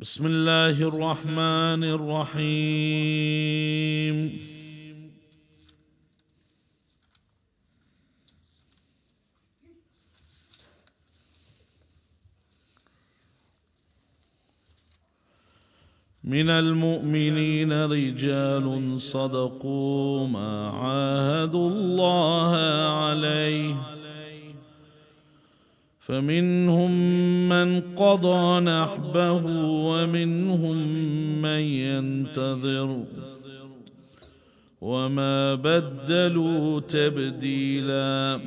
بسم الله الرحمن الرحيم. من المؤمنين رجال صدقوا ما عاهدوا الله عليه فمنهم من قضى نحبه ومنهم من ينتظر وما بدلوا تبديلا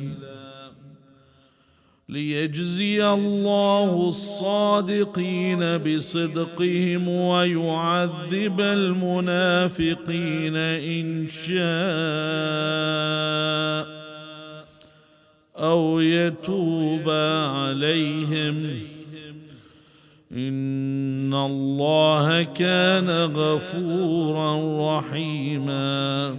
ليجزي الله الصادقين بصدقهم ويعذب المنافقين إن شاء أو يتوب عليهم إن الله كان غفورا رحيما.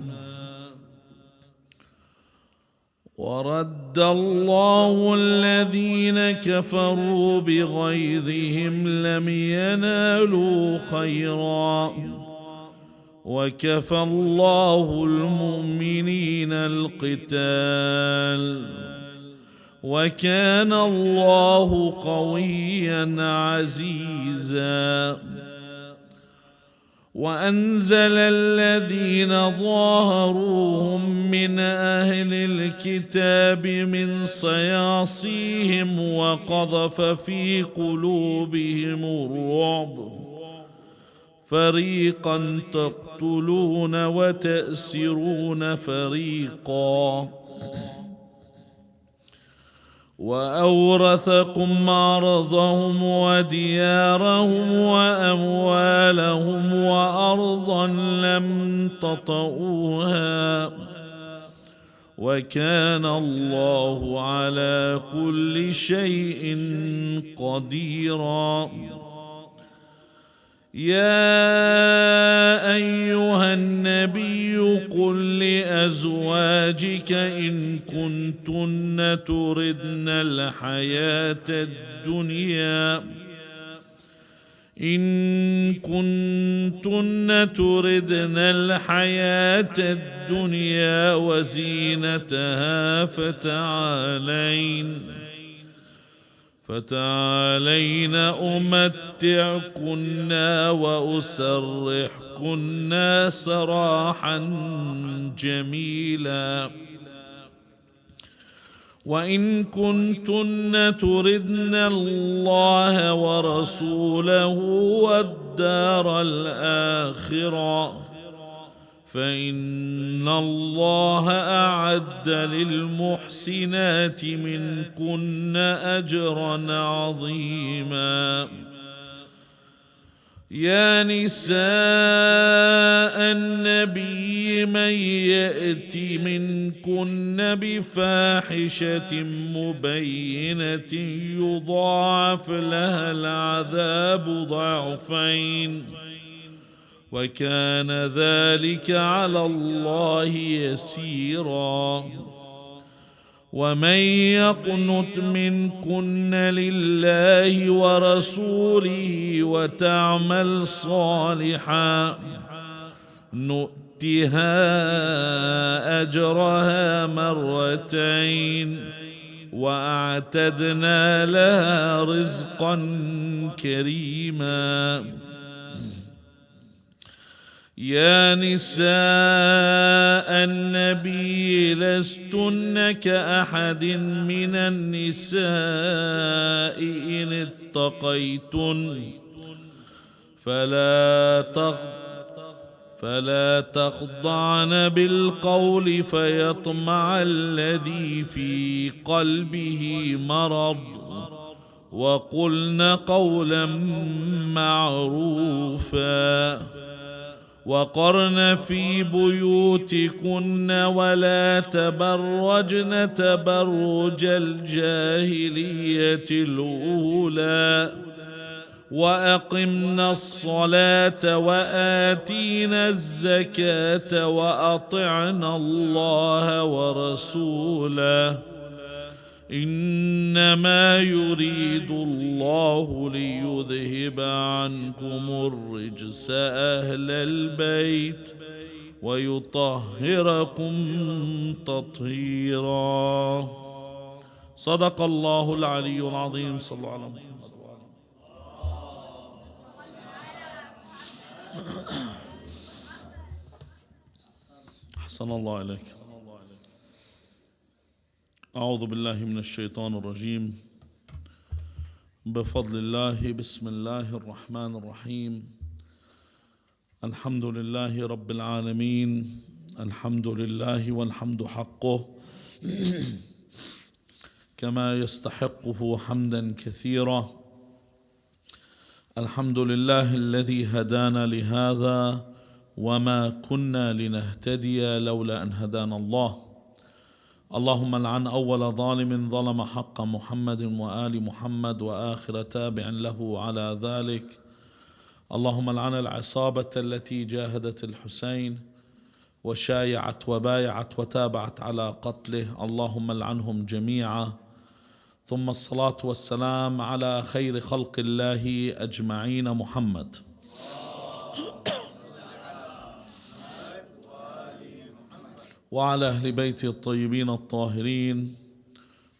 ورد الله الذين كفروا بغيظهم لم ينالوا خيرا وكفى الله المؤمنين القتال وكان الله قويا عزيزا. وأنزل الذين ظاهروهم من أهل الكتاب من صياصيهم وقذف في قلوبهم الرعب فريقا تقتلون وتأسرون فريقا وأورثكم أرضهم وديارهم وأموالهم وأرضا لم تطئوها وكان الله على كل شيء قديرا. يا أيها النبي قل لأزواجك إن كنتن تردن الحياة الدنيا وزينتها فتعالين أمتعكن وأسرحكن سراحا جميلا. وإن كنتن تردن الله ورسوله والدار الآخرة فإن الله أعد للمحسنات منكن أجرا عظيما. يا نساء النبي من يأت منكن بفاحشة مبينة يضاعف لها العذاب ضعفين وكان ذلك على الله يسيرا. ومن يقنت منكن لله ورسوله وتعمل صالحا نؤتها أجرها مرتين وأعتدنا لها رزقا كريما. يا نساء النبي لستن كأحد من النساء إن اتقيتن فلا تخضعن بالقول فيطمع الذي في قلبه مرض وقلن قولا معروفا. وقرن في بيوتكن ولا تبرجن تبرج الجاهلية الأولى وأقمنا الصلاة وآتينا الزكاة وأطعنا الله ورسوله إنما يريد الله ليذهب عنكم الرجس أهل البيت ويطهركم تطهيرا. صدق الله العلي العظيم. صلوا على محمد. أحسن الله إليك. أعوذ بالله من الشيطان الرجيم. بفضل الله بسم الله الرحمن الرحيم. الحمد لله رب العالمين. الحمد لله والحمد حقه كما يستحقه حمدا كثيرا. الحمد لله الذي هدانا لهذا وما كنا لنهتدي لولا أن هدانا الله. اللهم لعن أول ظالم ظلم حق محمد وآل محمد وآخر تابع له على ذلك. اللهم لعن العصابة التي جاهدت الحسين وشايعت وبايعت وتابعت على قتله. اللهم لعنهم جميعا. ثم الصلاة والسلام على خير خلق الله أجمعين محمد وعلى أهل بيته الطيبين الطاهرين،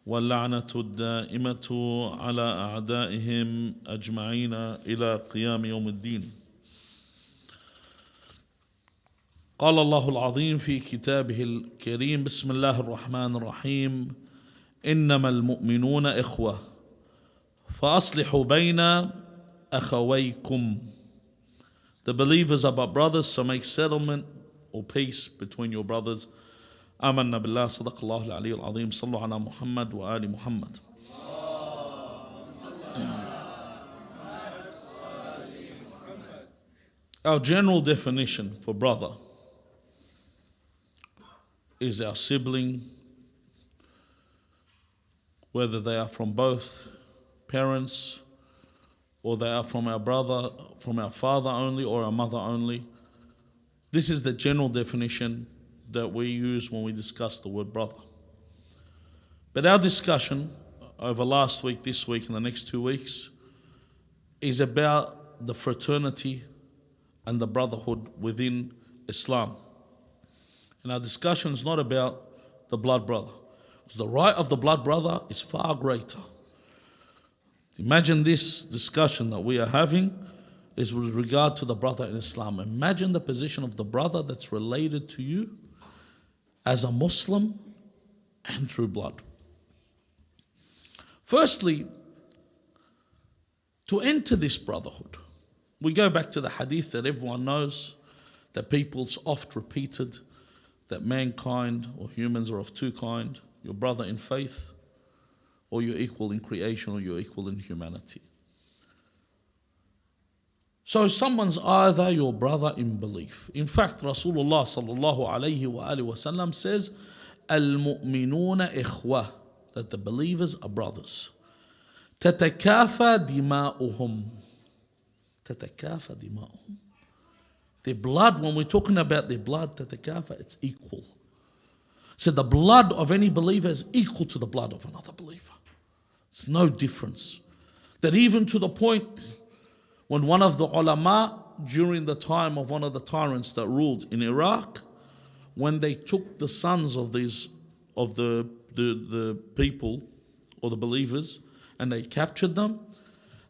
واللعنة الدائمة على أعدائهم أجمعين إلى قيام يوم الدين. قال الله العظيم في كتابه الكريم: بسم الله الرحمن الرحيم، إنما المؤمنون إخوة فأصلحوا بين أخويكم. The believers are but brothers, so make settlement or peace between your brothers. آمنا بالله. صدق الله العلي العظيم. صلوا على محمد وآل محمد. Our general definition for brother is our sibling, whether they are from both parents or they are from our brother, from our father only or our mother only. This is the general definition that we use when we discuss the word brother. But our discussion over last week, this week, and the next 2 weeks is about the fraternity and the brotherhood within Islam. And our discussion is not about the blood brother, because the right of the blood brother is far greater. Imagine this discussion that we are having is with regard to the brother in Islam. Imagine the position of the brother that's related to you as a Muslim and through blood. Firstly, to enter this brotherhood, we go back to the hadith that everyone knows, that people's oft repeated, that mankind or humans are of two kinds: your brother in faith, or you're equal in creation, or you're equal in humanity. So someone's either your brother in belief. In fact, Rasulullah sallallahu alayhi wa alihi wa sallam says, Al-mu'minuna ikhwa, that the believers are brothers. Tatakafa dima'uhum. Tatakafa dima'uhum. Their blood, when we're talking about their blood, tatakafa, it's equal. So the blood of any believer is equal to the blood of another believer. It's no difference. That even to the point when one of the ulama, during the time of one of the tyrants that ruled in Iraq, when they took the sons of these, of the people or the believers, and they captured them,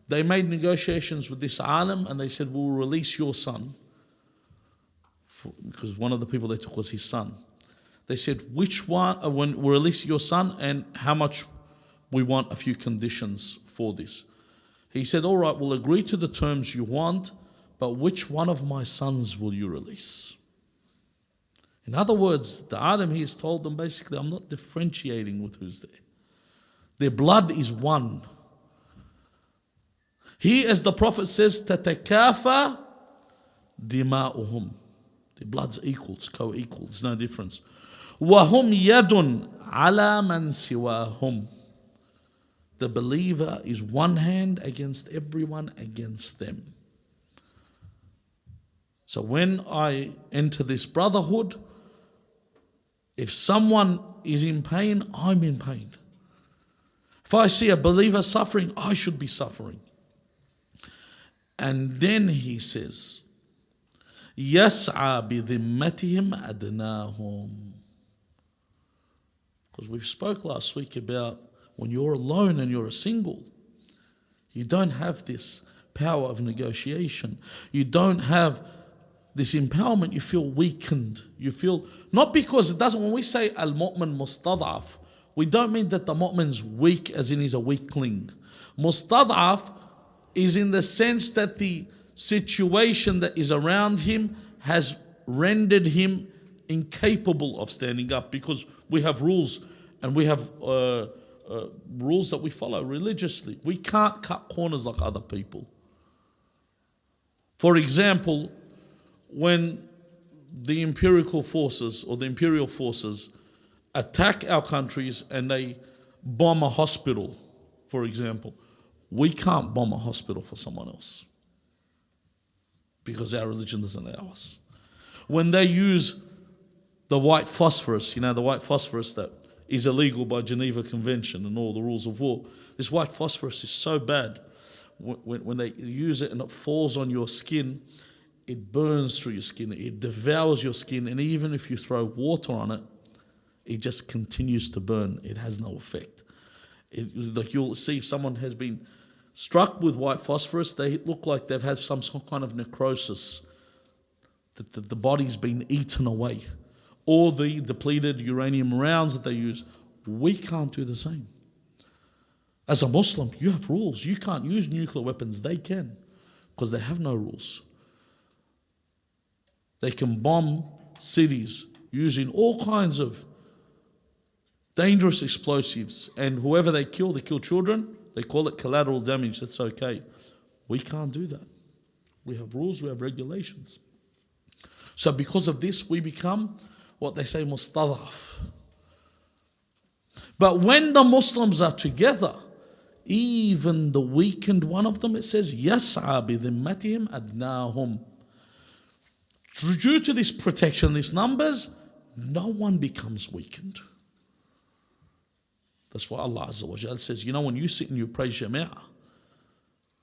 they made negotiations with this alim, and they said, we'll release your son, because one of the people they took was his son. They said, which one, when we release your son, and how much we want, a few conditions for this. He said, all right, we'll agree to the terms you want, but which one of my sons will you release? In other words, the Adam here has told them basically, I'm not differentiating with who's there. Their blood is one. Here, as the Prophet says, tatakafa dima'uhum. Their blood's equal, it's co-equal, there's no difference. وَهُمْ يَدٌ عَلَى مَنْ سِوَاهُمْ. The believer is one hand against everyone against them. So when I enter this brotherhood, if someone is in pain, I'm in pain. If I see a believer suffering, I should be suffering. And then he says, يَسْعَى بِذِمَّتِهِمْ أَدْنَاهُمْ. Because we spoke last week about when you're alone and you're a single, you don't have this power of negotiation. You don't have this empowerment. You feel weakened. You feel, not because it doesn't, when we say al-mu'min mustad'af, we don't mean that the mu'min's weak as in he's a weakling. Mustad'af is in the sense that the situation that is around him has rendered him incapable of standing up, because we have rules and we have rules that we follow religiously. We can't cut corners like other people. For example, when the imperial forces attack our countries and they bomb a hospital, for example, we can't bomb a hospital for someone else because our religion doesn't allow us. When they use the white phosphorus, the white phosphorus that is illegal by Geneva Convention and all the rules of war, this white phosphorus is so bad, when they use it and it falls on your skin, it burns through your skin, it devours your skin, and even if you throw water on it, it just continues to burn. It has no effect. Like you'll see if someone has been struck with white phosphorus, they look like they've had some kind of necrosis, that the body's been eaten away. Or the depleted uranium rounds that they use. We can't do the same. As a Muslim, you have rules. You can't use nuclear weapons. They can, because they have no rules. They can bomb cities using all kinds of dangerous explosives, and whoever they kill children. They call it collateral damage. That's okay. We can't do that. We have rules, we have regulations. So because of this, we become what they say mustadaf. But when the Muslims are together, even the weakened one of them, it says, يَسْعَى بِذِمَّتِهِمْ أَدْنَاهُمْ. Due to this protection, these numbers, no one becomes weakened. That's why Allah Azza wa Jal says, when you sit and you pray Jama'ah,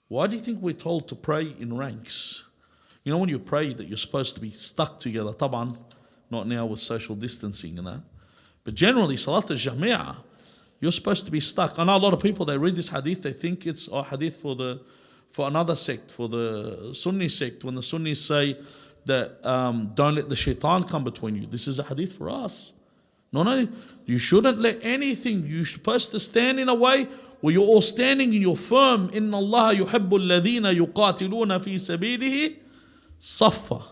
why do you think we're told to pray in ranks? When you pray that you're supposed to be stuck together, taban, not now with social distancing and that, but generally, Salat al-Jama'ah, you're supposed to be stuck. I know a lot of people, they read this hadith, they think it's a hadith for another sect, for the Sunni sect, when the Sunnis say that don't let the shaitan come between you. This is a hadith for us. No, you shouldn't let anything. You're supposed to stand in a way where you're all standing and you're firm. Inna Allah yuhibbu alladhina yuqatiluna fi sabilihi صفا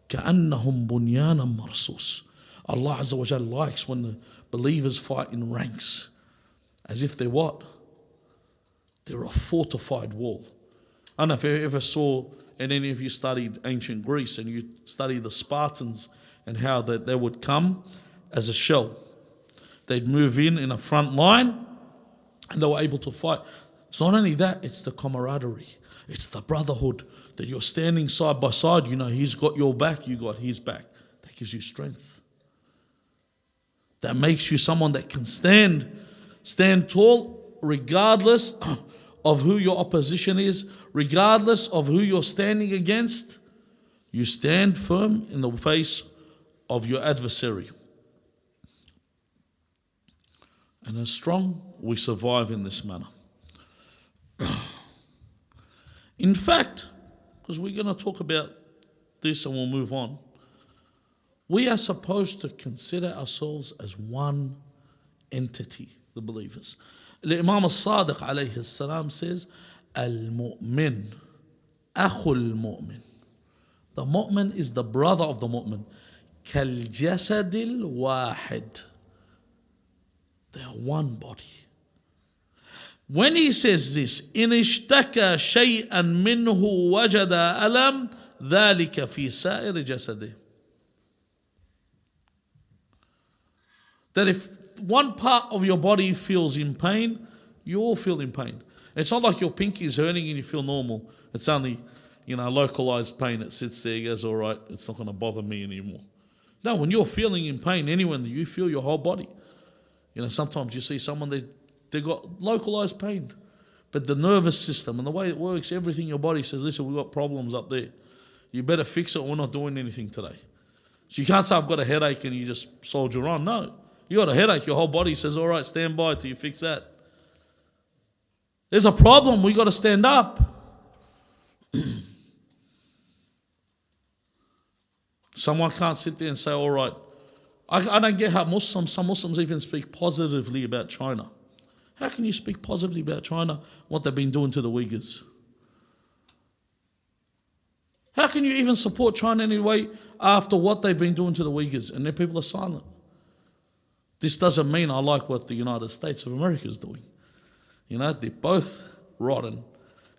كأنهم بنيان مرصوص. Allah Azza wa Jal likes when the believers fight in ranks, as if they're what? They're a fortified wall. I don't know if you ever saw, and any of you studied ancient Greece, and you study the Spartans and how they would come as a shell. They'd move in a front line, and they were able to fight. It's not only that, it's the camaraderie. It's the brotherhood, that you're standing side by side. He's got your back, you got his back. That gives you strength. That makes you someone that can stand tall regardless of who your opposition is, regardless of who you're standing against. You stand firm in the face of your adversary. And as strong, we survive in this manner. In fact, because we're going to talk about this and we'll move on, we are supposed to consider ourselves as one entity, the believers. The Imam al-Sadiq alayhi salam says, Al-Mu'min, Akhul Mu'min. The Mu'min is the brother of the Mu'min. Kal-Jasadil Wahid. They are one body. When he says this, إن اشتكى شيئا منه وجد ألم ذلك في سائر جسده. That if one part of your body feels in pain, you all feel in pain. It's not like your pinky is hurting and you feel normal. It's only, localized pain. It sits there, goes, all right, it's not going to bother me anymore. No, when you're feeling in pain anywhere, you feel your whole body. Sometimes you see someone, They've got localized pain. But the nervous system and the way it works, everything in your body says, listen, we've got problems up there. You better fix it, we're not doing anything today. So you can't say, I've got a headache and you just soldier on. No. You got a headache, your whole body says, all right, stand by till you fix that. There's a problem, we got to stand up. Someone can't sit there and say, all right, I don't get how some Muslims even speak positively about China. How can you speak positively about China, what they've been doing to the Uyghurs? How can you even support China in any way after what they've been doing to the Uyghurs? And their people are silent. This doesn't mean I like what the United States of America is doing. You know, they're both rotten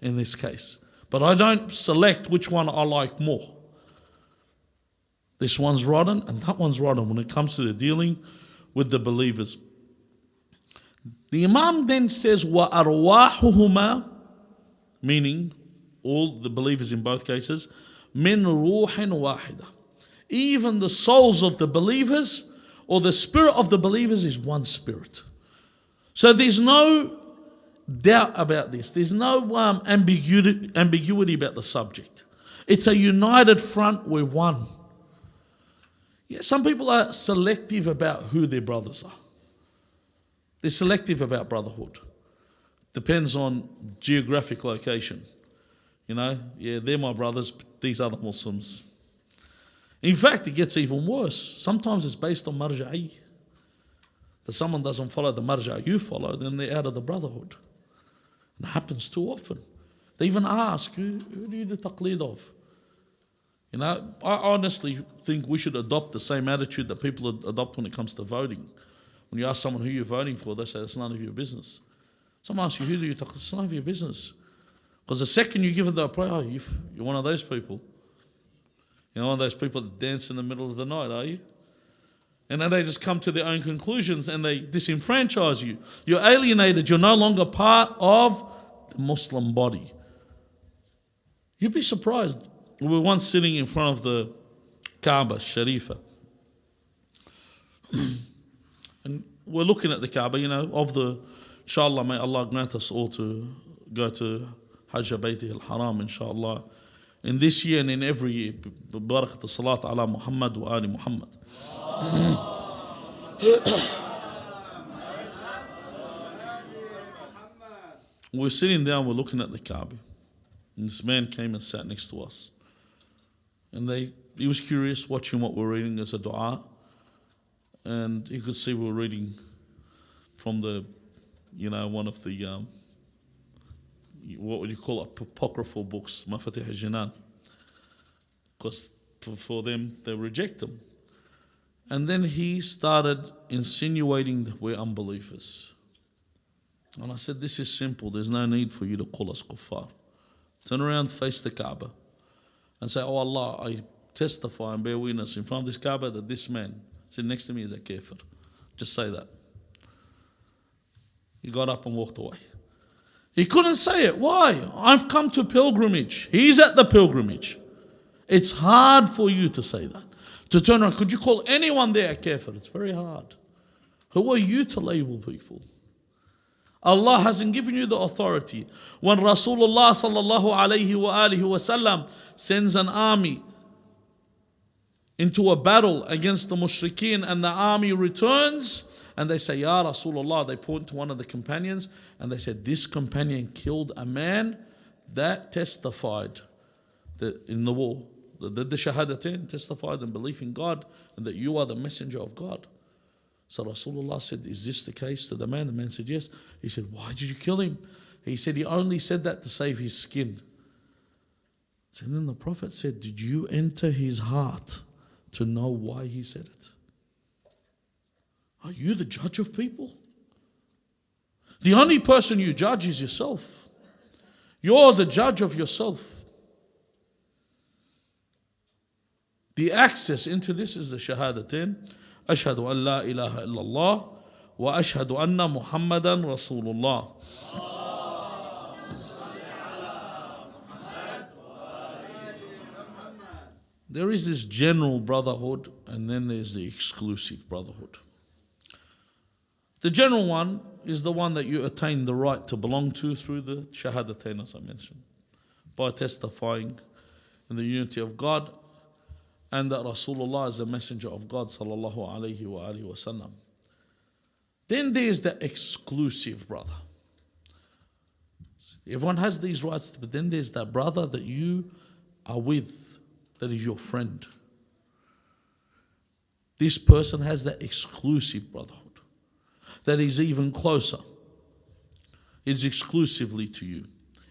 in this case. But I don't select which one I like more. This one's rotten and that one's rotten when it comes to the dealing with the believers. The Imam then says, وَأَرْوَاحُهُمَا, meaning all the believers in both cases, مِنْ رُوحٍ وَاحِدَةٍ. Even the souls of the believers or the spirit of the believers is one spirit. So there's no doubt about this. There's no ambiguity about the subject. It's a united front, we're one. Yeah, some people are selective about who their brothers are. They're selective about brotherhood. Depends on geographic location. You know, yeah, they're my brothers, but these other Muslims. In fact, it gets even worse. Sometimes it's based on marja'i. That someone doesn't follow the marja' you follow, then they're out of the brotherhood. It happens too often. They even ask, who do you do taqleed of? You know, I honestly think we should adopt the same attitude that people adopt when it comes to voting. When you ask someone who you're voting for, they say, it's none of your business. Someone asks you, who do you talk to? It's none of your business. Because the second you give it the approach, oh, you're one of those people. You're one of those people that dance in the middle of the night, are you? And then they just come to their own conclusions and they disenfranchise you. You're alienated. You're no longer part of the Muslim body. You'd be surprised. We were once sitting in front of the Kaaba Sharifa. And we're looking at the Kaaba, you know, inshallah, may Allah grant us all to go to Hajj Bayti al-Haram, inshallah, in this year and in every year. Barakat as-salat ala Muhammad wa ali Muhammad. We're sitting down, we're looking at the Kaaba. And this man came and sat next to us. And he was curious, watching what we're reading as a dua. And he could see we were reading from one of the, what would you call it, apocryphal books, Mafatih al-Jinan. Because for them, they reject them. And then he started insinuating that we're unbelievers. And I said, this is simple. There's no need for you to call us kuffar. Turn around, face the Kaaba, and say, oh Allah, I testify and bear witness in front of this Kaaba that this man sitting next to me is a kafir. Just say that. He got up and walked away. He couldn't say it. Why? I've come to pilgrimage. He's at the pilgrimage. It's hard for you to say that. To turn around, could you call anyone there a kafir? It's very hard. Who are you to label people? Allah hasn't given you the authority. When Rasulullah sallallahu alayhi wa alihi wa sallam sends an army into a battle against the mushrikeen and the army returns and they say, Ya Rasulullah, they point to one of the companions and they said, this companion killed a man that testified that in the war, that the shahadatain, testified in belief in God and that you are the messenger of God. So Rasulullah said, is this the case to the man? The man said, yes. He said, why did you kill him? He said, he only said that to save his skin. So then the Prophet said, did you enter his heart to know why he said it? Are you the judge of people? The only person you judge is yourself. You're the judge of yourself. The access into this is the shahadatain. أشهد أن لا إله إلا الله وأشهد أن محمدا رسول الله. There is this general brotherhood and then there's the exclusive brotherhood. The general one is the one that you attain the right to belong to through the shahadatain, as I mentioned, by testifying in the unity of God and that Rasulullah is a messenger of God sallallahu alayhi wa alihi wasallam. Then there's the exclusive brother. Everyone has these rights, but then there's that brother that you are with, that is your friend. This person has that exclusive brotherhood that is even closer. It's exclusively to you.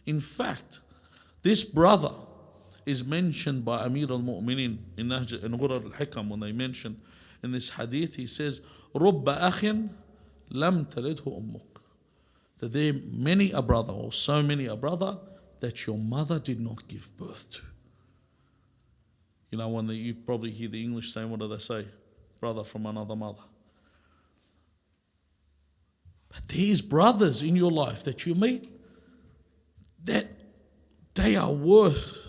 In fact, this brother is mentioned by Amir al-Mu'minin in Ghurar al-Hikam when they mention in this hadith, he says, رُبَّ أَخٍ لَمْ تَلِدْهُ أُمُّكَ. That there are many a brother, or so many a brother, that your mother did not give birth to. You know, when you probably hear the English saying, what do they say? Brother from another mother. But these brothers in your life that you meet, that they are worth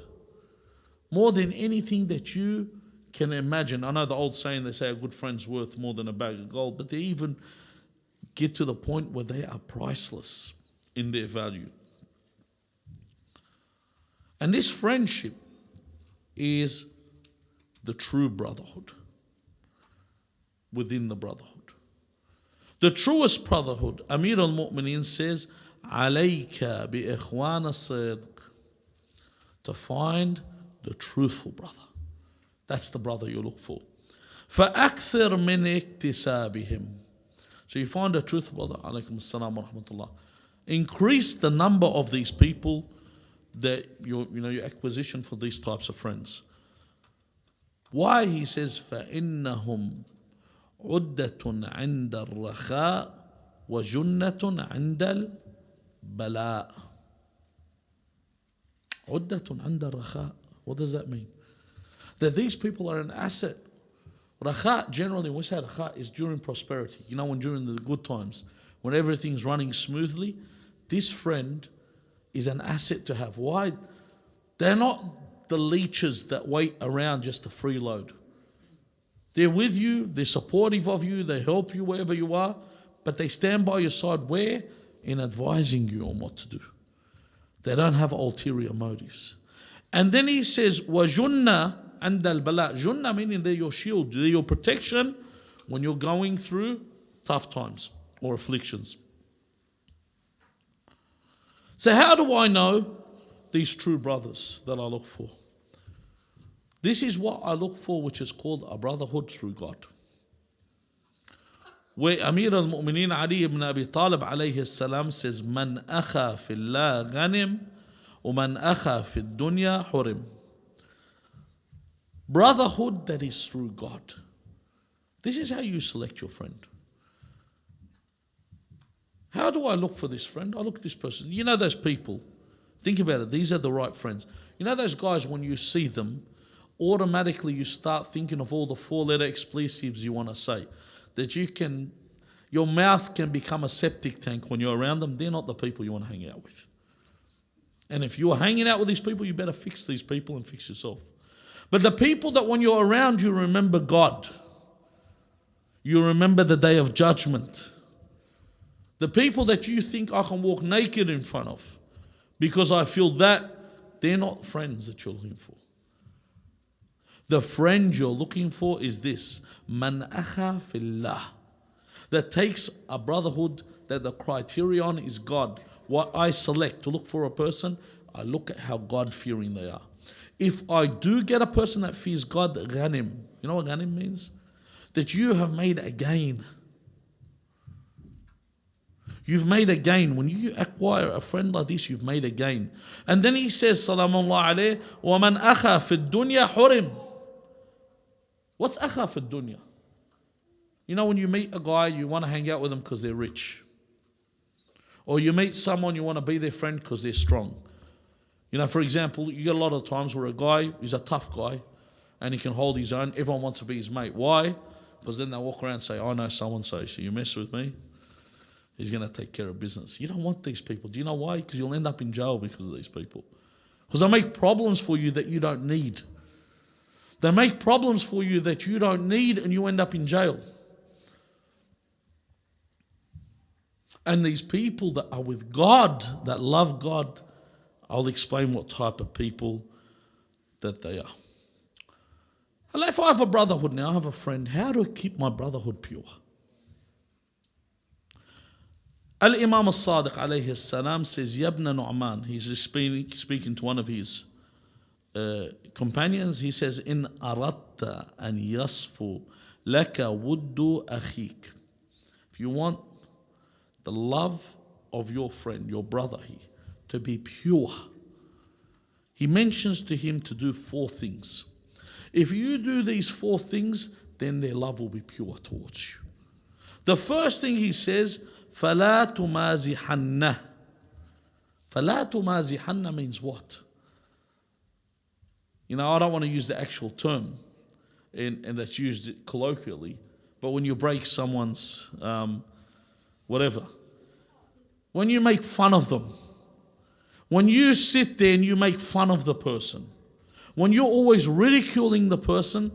more than anything that you can imagine. I know the old saying, they say a good friend's worth more than a bag of gold, but they even get to the point where they are priceless in their value. And this friendship is the true brotherhood within the brotherhood. The truest brotherhood, Amir al-Mu'minin says, عَلَيْكَ بِإِخْوَانَ الصِّدْقِ, to find the truthful brother. That's the brother you look for. فَأَكْثِرْ مِنْ اكْتِسَابِهِمْ. So you find a truthful brother, alaykum as-salam wa rahmatullah. Increase the number of these people, that your acquisition for these types of friends. Why? He says, فَإِنَّهُمْ عُدَّةٌ عِنْدَ الرَّخَاءِ وَجُنَّةٌ عِنْدَ الْبَلَاءِ. عُدَّةٌ عِنْدَ الرَّخَاءِ. What does that mean? That these people are an asset. Rakha, generally, when we say rakha, is during prosperity. You know, when during the good times, when everything's running smoothly, this friend is an asset to have. Why? They're not the leeches that wait around just to freeload. They're with you, they're supportive of you, they help you wherever you are, but they stand by your side where? In advising you on what to do. They don't have ulterior motives. And then he says, وَجُنَّ عَنْدَ الْبَلَاءِ. Junna meaning they're your shield, they're your protection when you're going through tough times or afflictions. So how do I know these true brothers that I look for? This is what I look for, which is called a brotherhood through God. Where Amir al-Mu'minin Ali ibn Abi Talib alayhi salam says, Man akha fillah ghanim, wa man akha fil dunya hurim. Brotherhood that is through God. This is how you select your friend. How do I look for this friend? I look at this person. You know those people, think about it, these are the right friends. You know those guys, when you see them, automatically you start thinking of all the 4-letter expletives you want to say. That your mouth can become a septic tank when you're around them. They're not the people you want to hang out with. And if you're hanging out with these people, you better fix these people and fix yourself. But the people that when you're around, you remember God. You remember the day of judgment. The people that you think I can walk naked in front of because I feel that, they're not friends that you're looking for. The friend you're looking for is this, man akha fillah, that takes a brotherhood that the criterion is God. What I select to look for a person, I look at how God-fearing they are. If I do get a person that fears God, ghanim. You know what ghanim means? That you have made a gain. You've made a gain. When you acquire a friend like this, you've made a gain. And then he says, Salamullah alayhi, وَمَنْ أَخَى فِي الدُّنْيَا حُرِمْ. What's akha fi dunya? You know, when you meet a guy, you want to hang out with them because they're rich. Or you meet someone, you want to be their friend because they're strong. You know, for example, you get a lot of times where a guy is a tough guy and he can hold his own. Everyone wants to be his mate. Why? Because then they walk around and say, I know so-and-so, so you mess with me, he's going to take care of business. You don't want these people. Do you know why? Because you'll end up in jail because of these people. Because they make problems for you that you don't need. They make problems for you that you don't need and you end up in jail. And these people that are with God, that love God, I'll explain what type of people that they are. If I have a brotherhood now, I have a friend, how do I keep my brotherhood pure? Al-Imam al-Sadiq alayhi salam says, Yabna Nu'man, he's speaking to one of his companions, he says, In aratta an yasfu laka wuddu akhik. If you want the love of your friend, your brother here, to be pure, he mentions to him to do 4 things. If you do these 4 things, then their love will be pure towards you. The first thing he says, فَلَا تُمَازِحَنَّ. فَلَا تُمَازِحَنَّ means what? I don't want to use the actual term, and that's used colloquially, but when you break someone's whatever, when you make fun of them, when you sit there and you make fun of the person, when you're always ridiculing the person,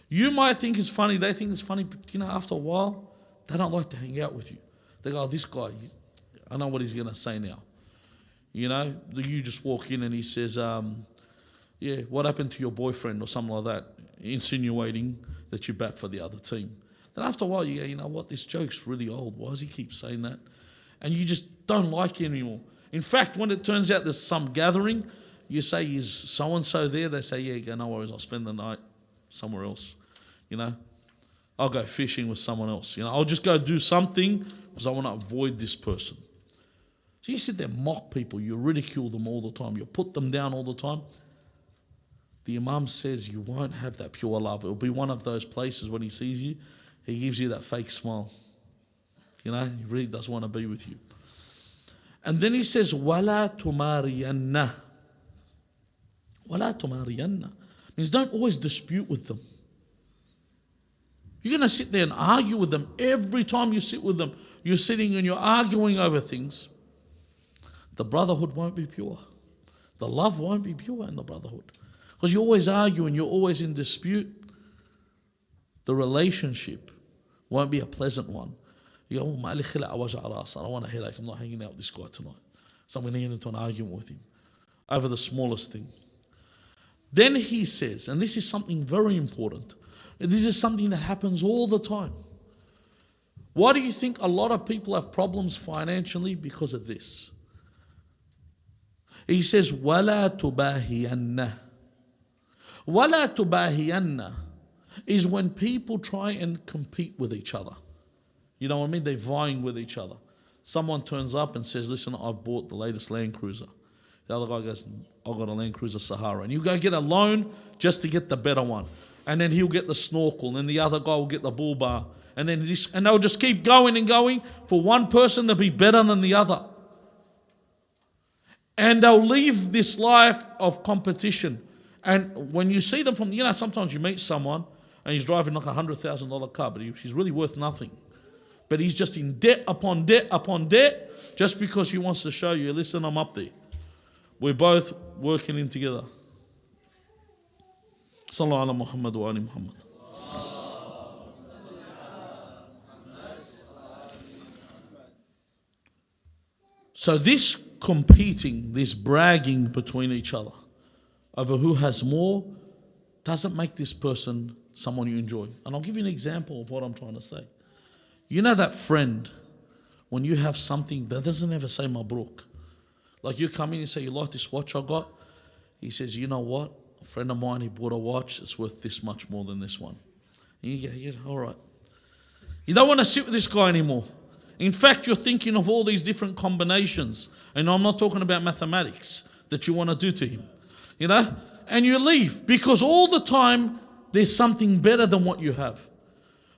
you might think it's funny, they think it's funny, but after a while, they don't like to hang out with you. They go, this guy, I know what he's going to say now. You just walk in and he says, what happened to your boyfriend or something like that, insinuating that you bat for the other team. Then after a while, you go, you know what, this joke's really old. Why does he keep saying that? And you just don't like it anymore. In fact, when it turns out there's some gathering, you say, is so-and-so there? They say, yeah, you go, no worries, I'll spend the night somewhere else. I'll go fishing with someone else. I'll just go do something because I want to avoid this person. So you sit there and mock people, you ridicule them all the time, you put them down all the time. The Imam says you won't have that pure love. It'll be one of those places when he sees you, he gives you that fake smile. He really doesn't want to be with you. And then he says, وَلَا تُمَارِيَنَّ. وَلَا تُمَارِيَنَّ means don't always dispute with them. You're going to sit there and argue with them. Every time you sit with them, you're sitting and you're arguing over things. The brotherhood won't be pure. The love won't be pure in the brotherhood. Because you're always arguing, you're always in dispute. The relationship won't be a pleasant one. You go, I don't want a headache, I'm not hanging out with this guy tonight. So I'm going to get into an argument with him over the smallest thing. Then he says, and this is something very important, this is something that happens all the time. Why do you think a lot of people have problems financially? Because of this. He says, وَلَا تُبَاهِيَنَّ. وَلَا تُبَاهِيَنَّ is when people try and compete with each other. You know what I mean? They're vying with each other. Someone turns up and says, listen, I've bought the latest Land Cruiser. The other guy goes, I've got a Land Cruiser Sahara. And you go get a loan just to get the better one. And then he'll get the snorkel, and the other guy will get the bull bar. And then and they'll just keep going and going for one person to be better than the other. And they'll live this life of competition. And when you see them from, sometimes you meet someone and he's driving like $100,000 car, but he's really worth nothing. But he's just in debt upon debt upon debt just because he wants to show you, listen, I'm up there. We're both working in together. Sallallahu ala Muhammad wa ali Muhammad. So this competing, this bragging between each other over who has more doesn't make this person someone you enjoy. And I'll give you an example of what I'm trying to say. You know that friend, when you have something that doesn't ever say Mabruk. Like you come in and say, you like this watch I got? He says, you know what? A friend of mine, he bought a watch, it's worth this much more than this one. And you go, yeah, all right. You don't want to sit with this guy anymore. In fact, you're thinking of all these different combinations. And I'm not talking about mathematics that you want to do to him. And you leave because all the time there's something better than what you have.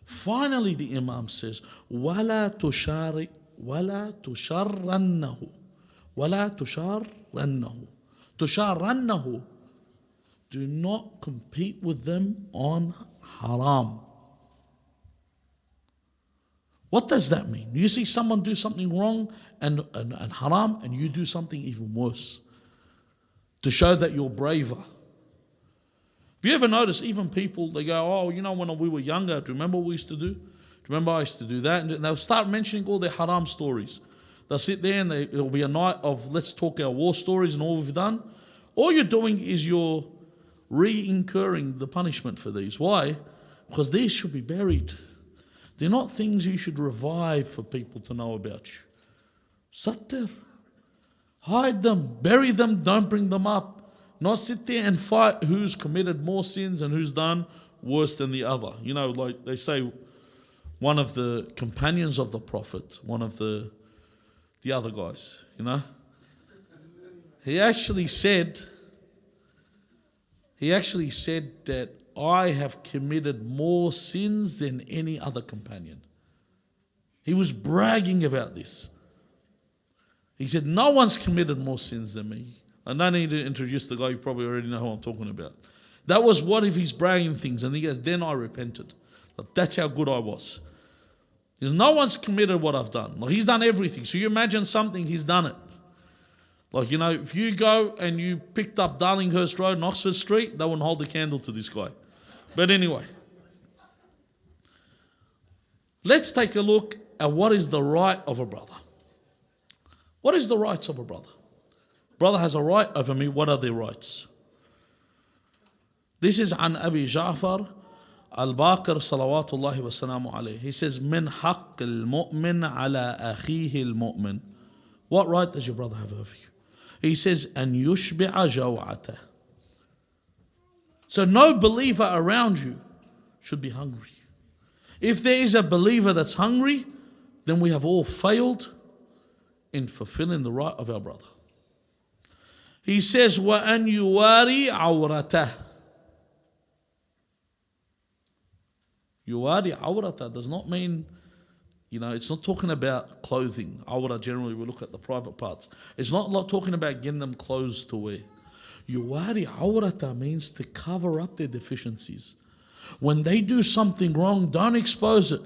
Finally, the Imam says, وَلَا تُشَارِّنَّهُ وَلَا تُشَارَّنَّهُ. تُشَارَّنَّهُ. Do not compete with them on haram. What does that mean? You see someone do something wrong and haram, and you do something even worse to show that you're braver. Have you ever noticed even people, they go, oh, when we were younger, do you remember what we used to do? Remember, I used to do that, and they'll start mentioning all their haram stories. They'll sit there and it'll be a night of let's talk our war stories and all we've done. All you're doing is you're re-incurring the punishment for these. Why? Because these should be buried. They're not things you should revive for people to know about you. Sit there. Hide them. Bury them. Don't bring them up. Not sit there and fight who's committed more sins and who's done worse than the other. You know, like they say, one of the companions of the Prophet, one of the other guys, you know, he actually said that I have committed more sins than any other companion. He was bragging about this. He said, no one's committed more sins than me. I don't need to introduce the guy, you probably already know who I'm talking about. That was one of his bragging things. And he goes, then I repented. Like, that's how good I was. Because no one's committed what I've done. Like, he's done everything. So you imagine something, he's done it. Like, you know, if you go and you picked up Darlinghurst Road and Oxford Street, they wouldn't hold the candle to this guy. But anyway, let's take a look at what is the right of a brother. What is the rights of a brother? Brother has a right over me. What are their rights? This is عن أبي جعفر الباقر صلوات الله وسلامه عليه. He says, من حق المؤمن على أخيه المؤمن. What right does your brother have over you? He says, أن يشبع جوعته. So no believer around you should be hungry. If there is a believer that's hungry, then we have all failed in fulfilling the right of our brother. He says, وَأَنْ يُوَارِي عَوْرَتَهُ. Yuwari awrata does not mean, you know, it's not talking about clothing. Awra, generally we look at the private parts. It's not talking about getting them clothes to wear. Yuwari awrata means to cover up their deficiencies. When they do something wrong, don't expose it.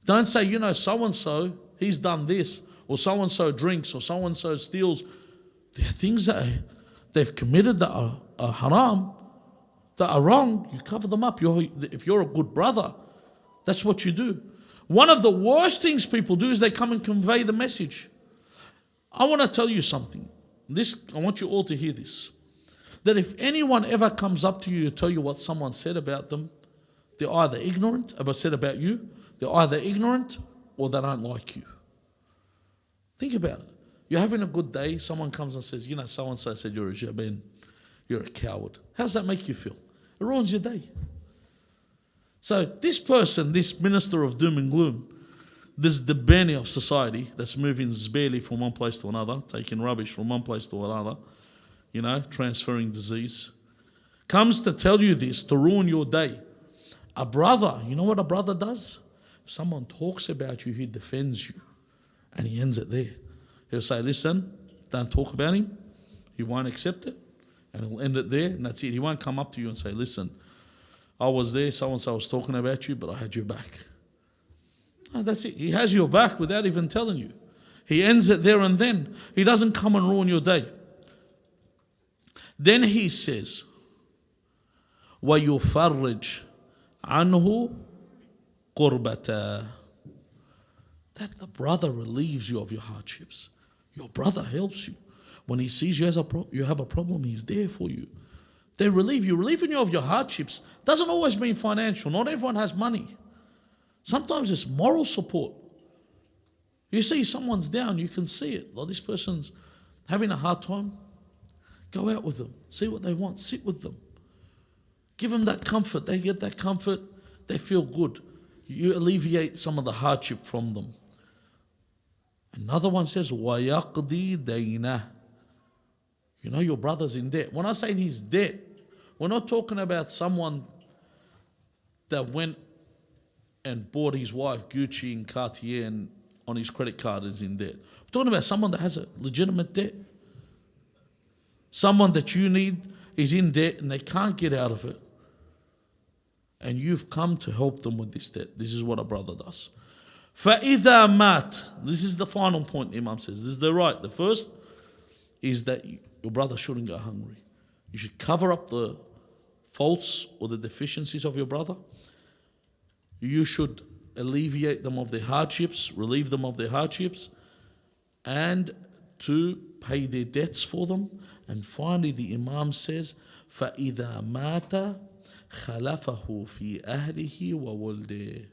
Don't say, you know, so-and-so, he's done this, or so-and-so drinks, or so-and-so steals. There are things that they've committed that are haram, that are wrong. You cover them up. If you're a good brother, that's what you do. One of the worst things people do is they come and convey the message. I want to tell you something. I want you all to hear this. That if anyone ever comes up to you to tell you what someone said about them, they're either ignorant, said about you, they're either ignorant or they don't like you. Think about it. You're having a good day, someone comes and says, you know, so-and-so said you're a jabin, you're a coward. How does that make you feel? It ruins your day. So this person, this minister of doom and gloom, this Debani of society that's moving zbeli from one place to another, taking rubbish from one place to another, you know, transferring disease, comes to tell you this to ruin your day. A brother, you know what a brother does? If someone talks about you, he defends you. And he ends it there. He'll say, listen, don't talk about him. He won't accept it. And he'll end it there, and that's it. He won't come up to you and say, listen, I was there, so-and-so was talking about you, but I had your back. No, that's it. He has your back without even telling you. He ends it there and then. He doesn't come and ruin your day. Then he says, وَيُفَرِّجْ عَنْهُ قُرْبَةً. That the brother relieves you of your hardships. Your brother helps you. When he sees you have a problem, he's there for you. They relieve you. Relieving you of your hardships doesn't always mean financial. Not everyone has money. Sometimes it's moral support. You see someone's down, you can see it. Like, this person's having a hard time. Go out with them. See what they want. Sit with them. Give them that comfort. They get that comfort. They feel good. You alleviate some of the hardship from them. Another one says, وَيَقْضِي دَيْنَهُ. You know your brother's in debt. When I say he's debt, we're not talking about someone that went and bought his wife Gucci and Cartier and on his credit card is in debt. We're talking about someone that has a legitimate debt. Someone that you need is in debt and they can't get out of it. And you've come to help them with this debt. This is what a brother does. فَإِذَا مَاتْ. This is the final point the Imam says. This is the right. The first is that your brother shouldn't go hungry. You should cover up the faults or the deficiencies of your brother. you should alleviate them of their hardships, relieve them of their hardships, and to pay their debts for them. And finally, the Imam says, فَإِذَا مَاتَ خَلَفَهُ فِي أَهْلِهِ وَوَلْدِهِ.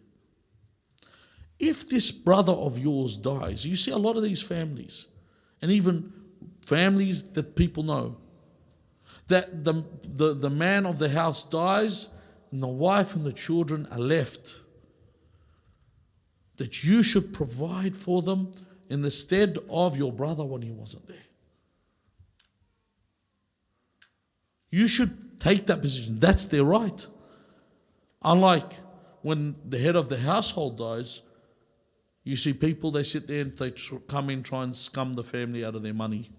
If this brother of yours dies, you see a lot of these families, and even families that people know, that the man of the house dies and the wife and the children are left, that you should provide for them in the stead of your brother when he wasn't there. You should take that position. That's their right. Unlike when the head of the household dies, you see people, they sit there and they come in, try and scum the family out of their money.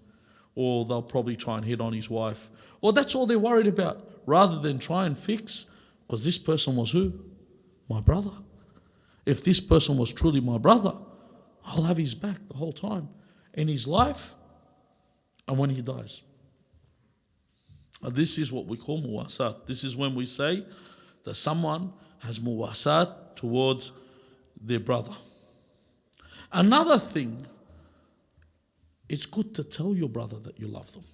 Or they'll probably try and hit on his wife. Or that's all they're worried about, rather than try and fix, because this person was who? My brother. If this person was truly my brother, I'll have his back the whole time, in his life and when he dies. This is what we call muwasat. This is when we say that someone has muwasat towards their brother. Another thing, it's good to tell your brother that you love them.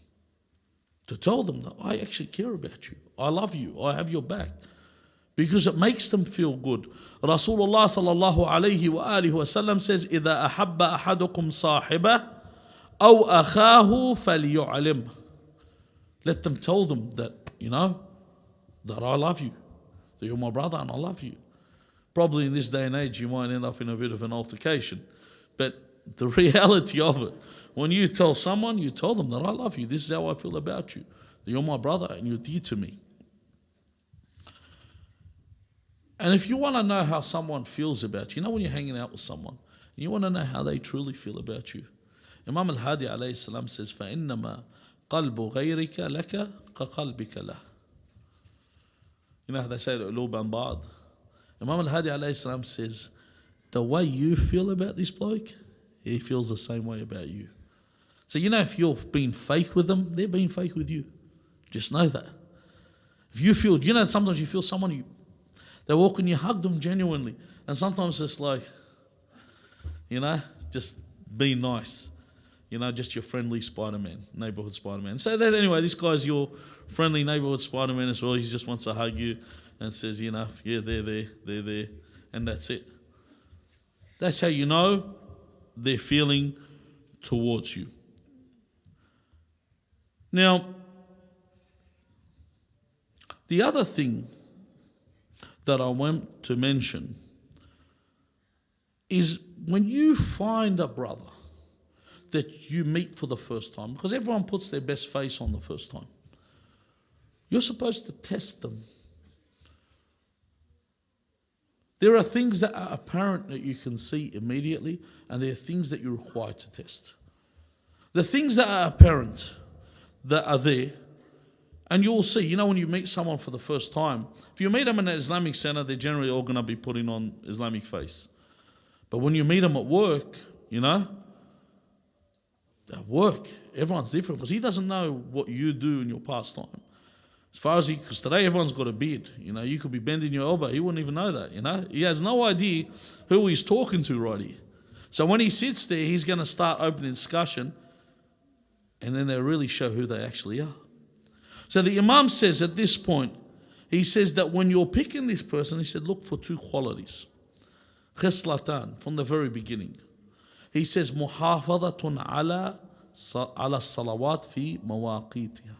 To tell them that I actually care about you. I love you. I have your back. Because it makes them feel good. Rasulullah sallallahu alayhi wa alihi wa sallam says, إِذَا أَحَبَّ أَحَدُكُمْ صَاحِبَهُ أَوْ أَخَاهُ فَلْيُعْلِمْهُ. Let them tell them that, that I love you. That you're my brother and I love you. Probably in this day and age you might end up in a bit of an altercation. But the reality of it, when you tell someone, you tell them that I love you. This is how I feel about you. That you're my brother and you're dear to me. And if you want to know how someone feels about you, when you're hanging out with someone, and you want to know how they truly feel about you, Imam Al-Hadi alayhi salam says, فَإِنَّمَا قَلْبُ غَيْرِكَ لَكَ كَقَلْبِكَ لَهُ. You know how they say القلوب عن بعض. Imam Al-Hadi alayhi salam says, the way you feel about this bloke, he feels the same way about you. So if you're being fake with them, they're being fake with you. Just know that. If you feel, sometimes you feel someone, they walk and you hug them genuinely. And sometimes it's like, just be nice. Just your friendly Spider-Man, neighborhood Spider-Man. So that anyway, this guy's your friendly neighborhood Spider-Man as well. He just wants to hug you and says, yeah, they're there. And that's it. That's how you know they're feeling towards you. Now, the other thing that I want to mention is when you find a brother that you meet for the first time, because everyone puts their best face on the first time, you're supposed to test them. There are things that are apparent that you can see immediately, and there are things that you're required to test. The things that are apparent, that are there, and you'll see, when you meet someone for the first time, if you meet them in an Islamic center, they're generally all going to be putting on Islamic face. But when you meet them at work, at work, everyone's different, because he doesn't know what you do in your pastime. As far as because today everyone's got a beard, you could be bending your elbow, he wouldn't even know that, He has no idea who he's talking to right here. So when he sits there, he's going to start opening discussion, and then they'll really show who they actually are. So the Imam says at this point, he says that when you're picking this person, he said, look for two qualities. Khislatan, from the very beginning. He says, muhafadatun ala salawat fi mawaqitiha.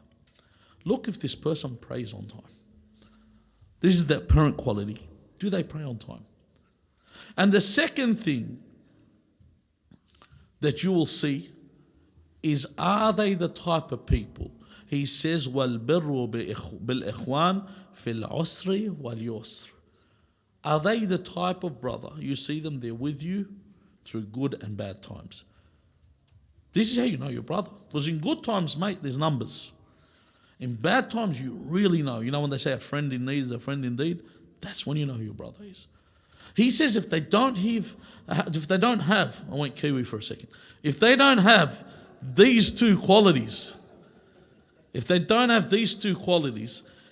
Look if this person prays on time. This is the apparent quality. Do they pray on time? And the second thing that you will see is, are they the type of people? He says, وَالْبِرُّ بِالْإِخْوَانِ فِي الْعُسْرِ وَالْيُسْرِ. Are they the type of brother, you see them there with you through good and bad times? This is how you know your brother. Because in good times, mate, there's numbers. In bad times, you really know. When they say a friend in need is a friend indeed, that's when you know who your brother is. He says if they don't have, I went Kiwi for a second, if they don't have these two qualities,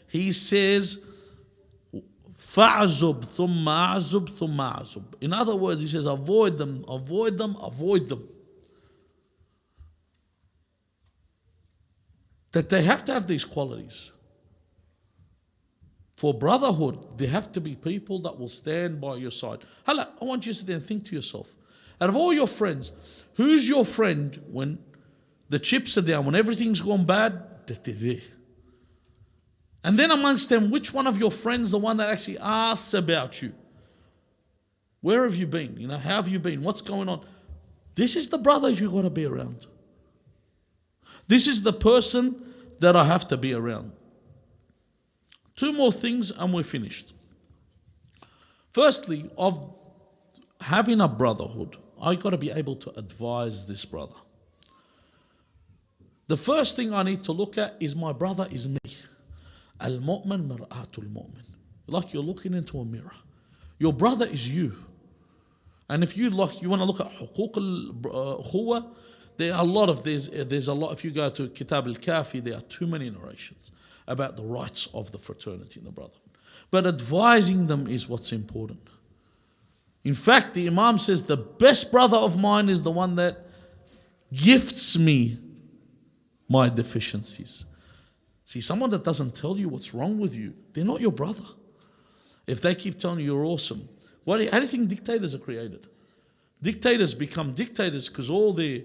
he says, فَعْزُبْ ثُمَّ أَعْزُبْ ثُمَّ أَعْزُبْ. In other words, he says, avoid them, avoid them, avoid them. That they have to have these qualities. For brotherhood, there have to be people that will stand by your side. Hala, I want you to sit there and think to yourself, out of all your friends, who's your friend when the chips are down, when everything's gone bad, that they're there? And then amongst them, which one of your friends, the one that actually asks about you? Where have you been? You know, how have you been? What's going on? This is the brother you've got to be around. This is the person that I have to be around. Two more things and we're finished. Firstly, of having a brotherhood, I got to be able to advise this brother. The first thing I need to look at is my brother is me. Al-mu'min mir'atul mu'min. Like you're looking into a mirror. Your brother is you. And if you want to look at huquq al-khuwa, there are a lot of, there's a lot, if you go to Kitab al-Kafi, there are too many narrations about the rights of the fraternity and the brotherhood. But advising them is what's important. In fact, the Imam says the best brother of mine is the one that gifts me my deficiencies. See, someone that doesn't tell you what's wrong with you, they're not your brother. If they keep telling you you're awesome, how do you think dictators are created? Dictators become dictators because all their,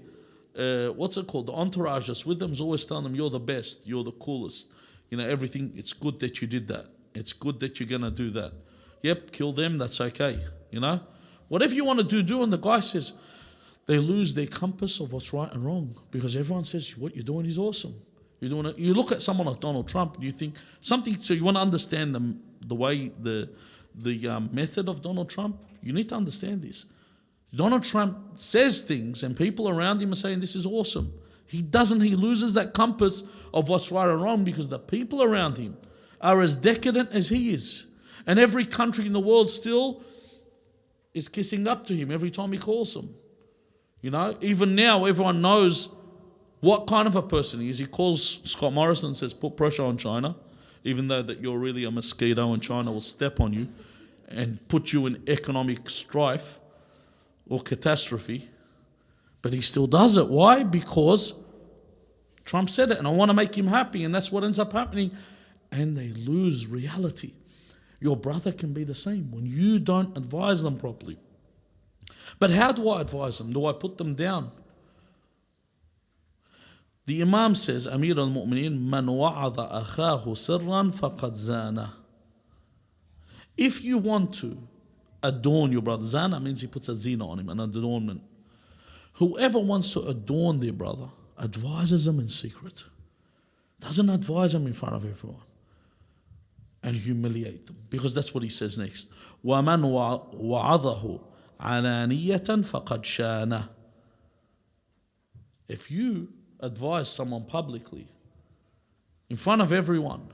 the entourage that's with them is always telling them you're the best, you're the coolest. You know, everything, it's good that you did that. It's good that you're going to do that. Yep, kill them, that's okay. You know, whatever you want to do. And the guy says, they lose their compass of what's right and wrong because everyone says what you're doing is awesome. You look at someone like Donald Trump and you think something, so you want to understand the way, the method of Donald Trump, you need to understand this. Donald Trump says things and people around him are saying this is awesome. He loses that compass of what's right and wrong because the people around him are as decadent as he is. And every country in the world still is kissing up to him every time he calls them. You know, even now everyone knows what kind of a person he is. He calls Scott Morrison and says, put pressure on China, even though that you're really a mosquito and China will step on you and put you in economic strife or catastrophe. But he still does it. Why? Because Trump said it and I want to make him happy, and that's what ends up happening. And they lose reality. Your brother can be the same when you don't advise them properly. But how do I advise them? Do I put them down? The Imam says, Amir al-Mu'mineen, man wa'adha akhahu sirran faqad zana. If you want to adorn your brother, zana means he puts a zina on him, an adornment. Whoever wants to adorn their brother advises them in secret. Doesn't advise them in front of everyone and humiliate them, because that's what he says next. وَمَنْ وَعَظَهُ عَلَانِيَةً فَقَدْ شَانَهُ. If you advise someone publicly in front of everyone,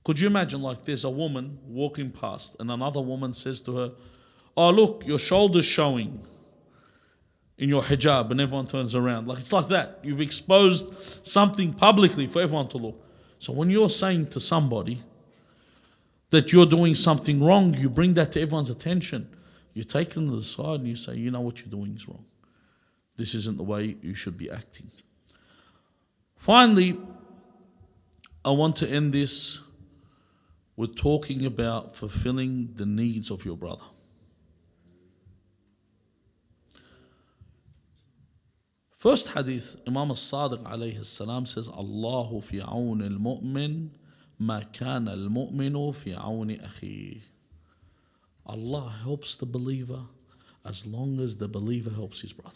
could you imagine, like, there's a woman walking past and another woman says to her, oh look, your shoulder's showing in your hijab, and everyone turns around. Like, it's like that. You've exposed something publicly for everyone to look. So when you're saying to somebody that you're doing something wrong, you bring that to everyone's attention. You take them to the side and you say, you know what you're doing is wrong. This isn't the way you should be acting. Finally, I want to end this with talking about fulfilling the needs of your brother. First hadith, Imam al-Sadiq alayhi salam says, Allahu fi awn al-mu'min ma kana al-mu'minu fi awn akhi. Allah helps the believer as long as the believer helps his brother.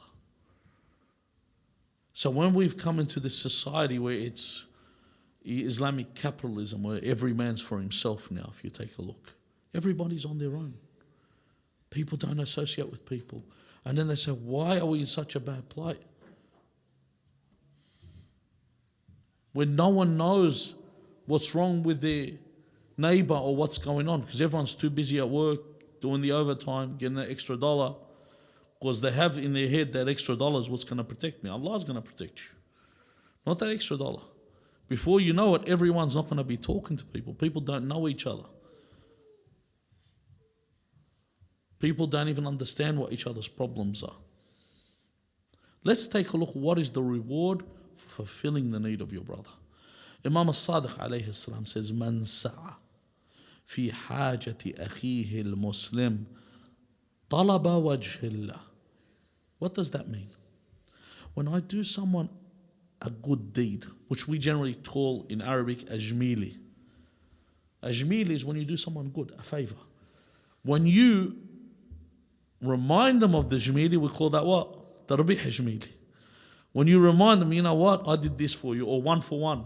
So when we've come into this society where it's Islamic capitalism, where every man's for himself now, if you take a look, everybody's on their own. People don't associate with people. And then they say, why are we in such a bad plight? When no one knows what's wrong with their neighbor or what's going on, because everyone's too busy at work, doing the overtime, getting that extra dollar, because they have in their head that extra dollar is what's going to protect me. Allah is going to protect you, not that extra dollar. Before you know it, everyone's not going to be talking to people. People don't know each other. People don't even understand what each other's problems are. Let's take a look. What is the reward for fulfilling the need of your brother? Imam al-Sadiq alayhi salam says, Man sa'a fi hajati akhihi al-Muslim talaba wajhillah. What does that mean? When I do someone a good deed, which we generally call in Arabic ajmili. Ajmili is when you do someone good, a favor. When you remind them of the jamili, we call that what? Tarbih jamili. When you remind them, you know what, I did this for you, or one for one.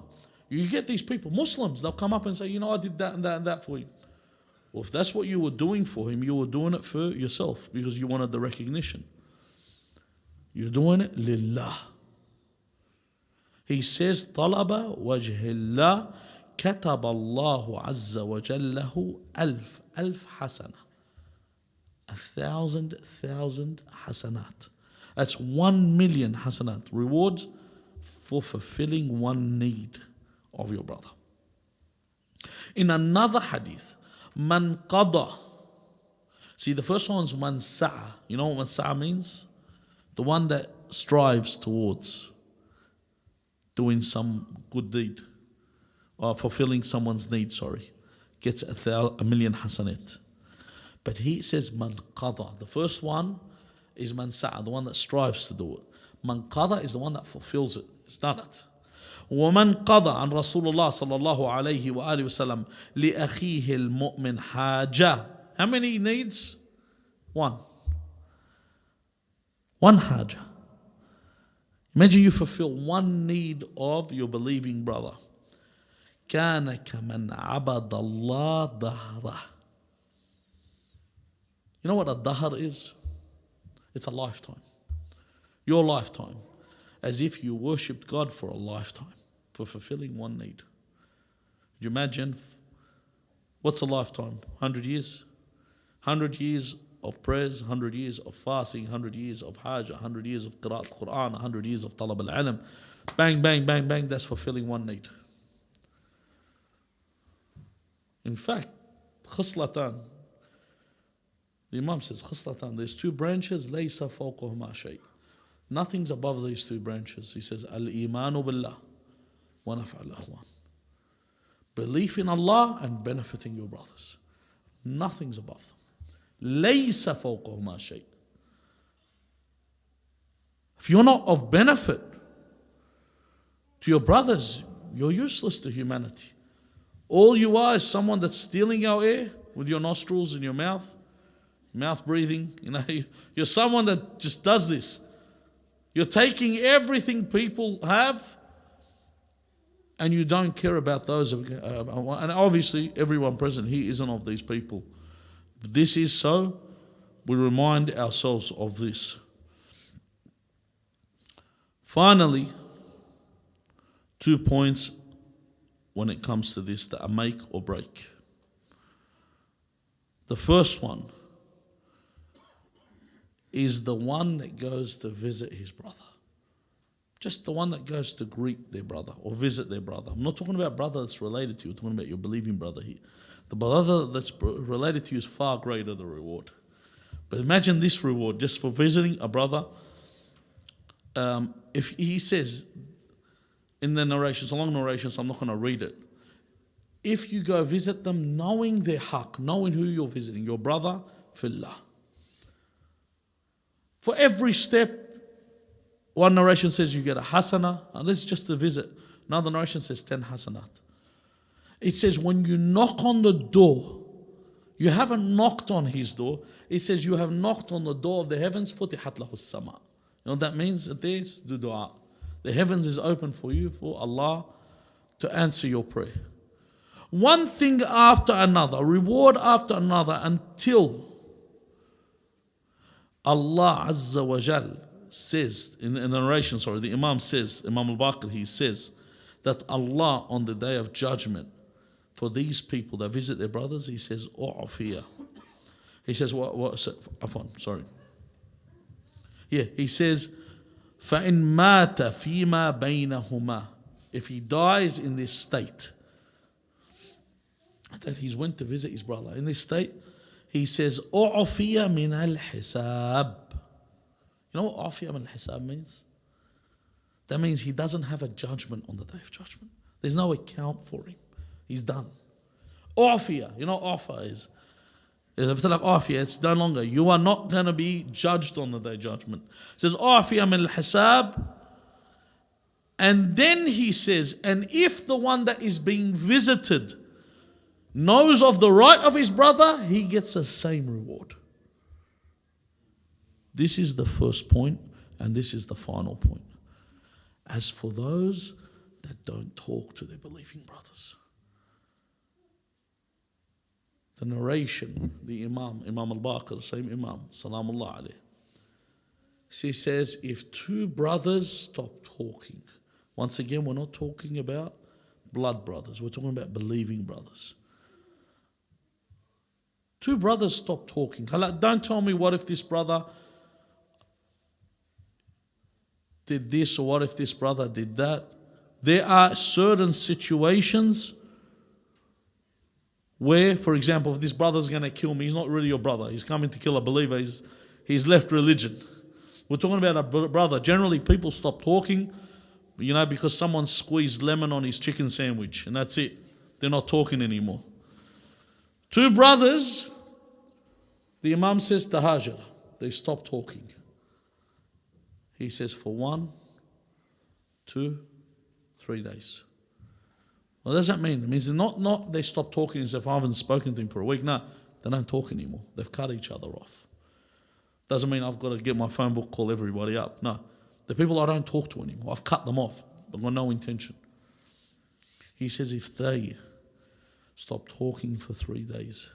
You get these people, Muslims, they'll come up and say, you know, I did that and that and that for you. Well, if that's what you were doing for him, you were doing it for yourself because you wanted the recognition. You're doing it lillah. He says, طلب وجه الله كتب الله عز وجل له ألف حسنة. 1,000 hasanat. That's 1,000,000 hasanat. Rewards for fulfilling one need of your brother. In another hadith, man qada. See, the first one's man sa'a. You know what man sa'a means? The one that strives towards doing some good deed, or fulfilling someone's need, gets 1,000,000 hasanat. But he says man qada. The first one is man sa'a, the one that strives to do it. Man qada is the one that fulfills it. It's done it. ومن قضى عن رسول الله صلى الله عليه وآله وسلم لأخيه المؤمن حاجة. How many needs? One haja. Imagine you fulfill one need of your believing brother. كان كمن عبد الله دهره. You know what a dahr is? It's a lifetime. Your lifetime. As if you worshipped God for a lifetime, for fulfilling one need. Could you imagine? What's a lifetime? 100 years? 100 years of prayers, 100 years of fasting, 100 years of hajj, 100 years of qira'at al-Quran, 100 years of talab al-ilm. Bang, bang, bang, bang, that's fulfilling one need. In fact, khislatan, the Imam says, khislatan, there's two branches, laysa fawqahuma shay. Nothing's above these two branches. He says, al-imanu billah wa naf'al ikhwan. Belief in Allah and benefiting your brothers. Nothing's above them. Laysa fawqahuma shay. If you're not of benefit to your brothers, you're useless to humanity. All you are is someone that's stealing our air with your nostrils and your mouth breathing. You know, you're someone that just does this. You're taking everything people have and you don't care about those. And obviously everyone present here isn't of these people. This is so. We remind ourselves of this. Finally, 2 points when it comes to this that are make or break. The first one is the one that goes to visit his brother. Just the one that goes to greet their brother or visit their brother. I'm not talking about brother that's related to you, I'm talking about your believing brother here. The brother that's related to you is far greater the reward. But imagine this reward just for visiting a brother. If he says in the narration, it's a long narration, so I'm not going to read it. If you go visit them knowing their haqq, knowing who you're visiting, your brother, fillah. For every step, one narration says you get a hasana, and this is just a visit. Another narration says 10 hasanat. It says when you knock on the door, you haven't knocked on his door. It says you have knocked on the door of the heavens, futihat lahu sama. You know what that means? It is do dua. The heavens is open for you, for Allah to answer your prayer. One thing after another, reward after another, until Allah Azza wa Jal says, in the narration, the Imam says, Imam al-Baqir, he says that Allah on the day of judgment, for these people that visit their brothers, he says, u'afiyah. He says, he says, فَإِن مَاتَ فِيمَا بَيْنَهُمَا. if he dies in this state, that he's went to visit his brother in this state, he says, أُعْفِيَ مِنَ الْحِسَابِ. You know what أُعْفِيَ مِنَ الْحِسَابِ means? That means he doesn't have a judgment on the day of judgment. There's no account for him. He's done. أُعْفِيَ, you know what offer is? It's like أُعْفِيَ, it's no longer. You are not going to be judged on the day of judgment. It says أُعْفِيَ مِنَ الْحِسَابِ. And then he says, and if the one that is being visited knows of the right of his brother, he gets the same reward. This is the first point, and this is the final point. As for those that don't talk to their believing brothers, the narration, the Imam al-Baqir, the same Imam, Salamullah alayh, she says, if two brothers stop talking, once again, we're not talking about blood brothers, we're talking about believing brothers. Two brothers stop talking. Don't tell me what if this brother did this or what if this brother did that. There are certain situations where, for example, if this brother's going to kill me, he's not really your brother. He's coming to kill a believer. He's left religion. We're talking about a brother. Generally, people stop talking, because someone squeezed lemon on his chicken sandwich, and that's it. They're not talking anymore. Two brothers, the Imam says tahajjud. They stop talking. He says for 1, 2, 3 days. What does that mean? It means not they stop talking as if I haven't spoken to him for a week. No, they don't talk anymore. They've cut each other off. Doesn't mean I've got to get my phone book, call everybody up. No, the people I don't talk to anymore, I've cut them off. I've got no intention. He says if they stop talking for 3 days,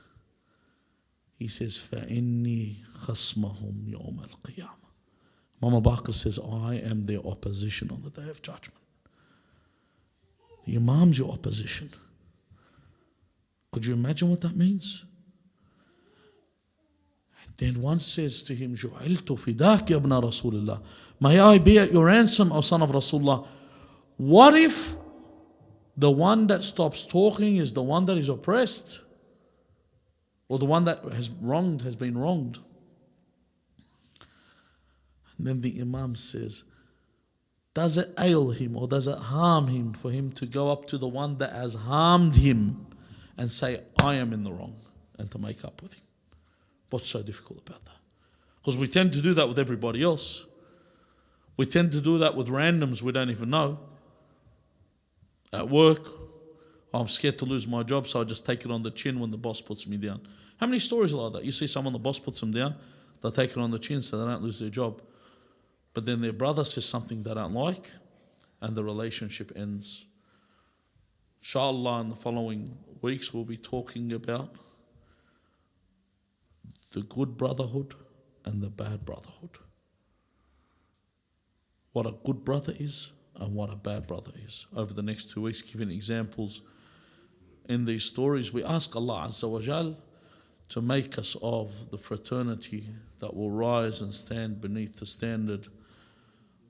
he says, فَإِنِّي خَصْمَهُمْ يَوْمَ الْقِيَامَةِ. Imam al-Baqir says, I am their opposition on the day of judgment. The Imam's your opposition. Could you imagine what that means? Then one says to him, جُعِلْتُ فِدَاكَ يَا ابْنَ رَسُولِ اللَّهِ. May I be at your ransom, O son of Rasulullah. What if the one that stops talking is the one that is oppressed? Or the one that has been wronged? And then the Imam says, does it ail him or does it harm him for him to go up to the one that has harmed him and say, I am in the wrong, and to make up with him? What's so difficult about that? Because we tend to do that with everybody else. We tend to do that with randoms we don't even know. At work, I'm scared to lose my job, so I just take it on the chin when the boss puts me down. How many stories are like that? You see someone, the boss puts them down, they take it on the chin so they don't lose their job. But then their brother says something they don't like, and the relationship ends. Inshallah, in the following weeks, we'll be talking about the good brotherhood and the bad brotherhood. What a good brother is and what a bad brother is. Over the next 2 weeks, giving examples in these stories, we ask Allah Azza wa Jal to make us of the fraternity that will rise and stand beneath the standard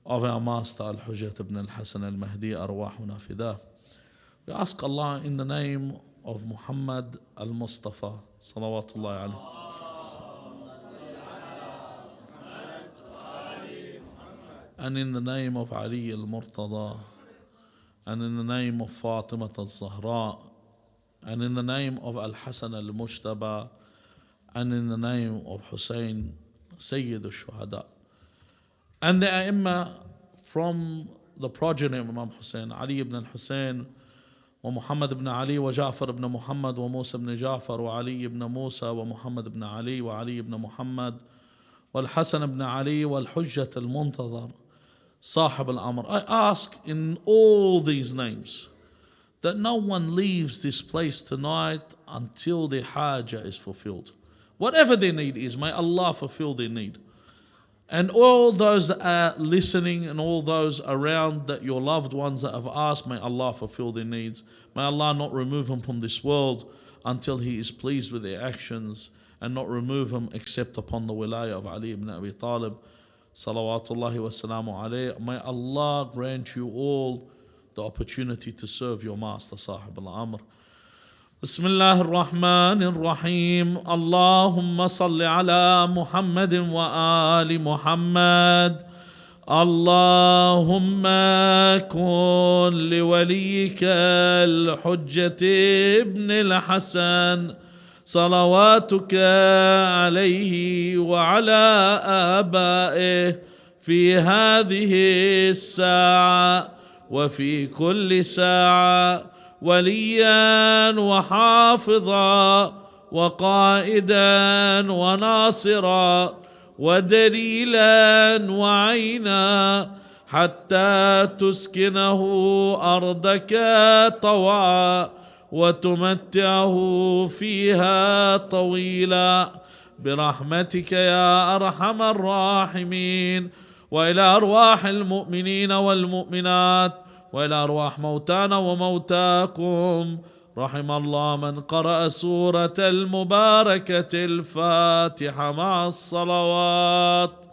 of our master Al-Hujjat ibn al-Hasan al-Mehdi, arwahuna fidah. We ask Allah in the name of Muhammad al-Mustafa, salawatullahi alayhi, and in the name of Ali al-Murtada, and in the name of Fatima al-Zahra, and in the name of Al-Hasan al-Mujtaba, and in the name of Hussein, Sayyid al-Shuhada, and the Aimma from the progeny of Imam Hussein, Ali ibn al-Hussein, wa Muhammad ibn Ali, wa Ja'far ibn Muhammad, wa Musa ibn Ja'far, wa Ali ibn Musa, wa Muhammad ibn Ali, wa Ali ibn Muhammad, wa Al-Hasan ibn Ali, wa Al-Hujjat al-Muntazar, Sahib al-Amr. I ask in all these names that no one leaves this place tonight until their haja is fulfilled. Whatever their need is, may Allah fulfill their need. And all those that are listening and all those around, that your loved ones that have asked, may Allah fulfill their needs. May Allah not remove them from this world until He is pleased with their actions, and not remove them except upon the wilayah of Ali ibn Abi Talib, salawatullahi wa salamu alayhi. May Allah grant you all the opportunity to serve your master صاحب الأمر. بسم الله الرحمن الرحيم. اللهم صل على محمد وآل محمد. اللهم كن لوليك الحجة ابن الحسن صلواتك عليه وعلى آبائه في هذه الساعة وفي كل ساعة وليا وحافظا وقائدا وناصرا ودليلا وعينا حتى تسكنه أرضك طوعا وتمتعه فيها طويلا برحمتك يا أرحم الراحمين. وإلى أرواح المؤمنين والمؤمنات وإلى أرواح موتانا وموتاكم رحم الله من قرأ سورة المباركة الفاتحة مع الصلوات.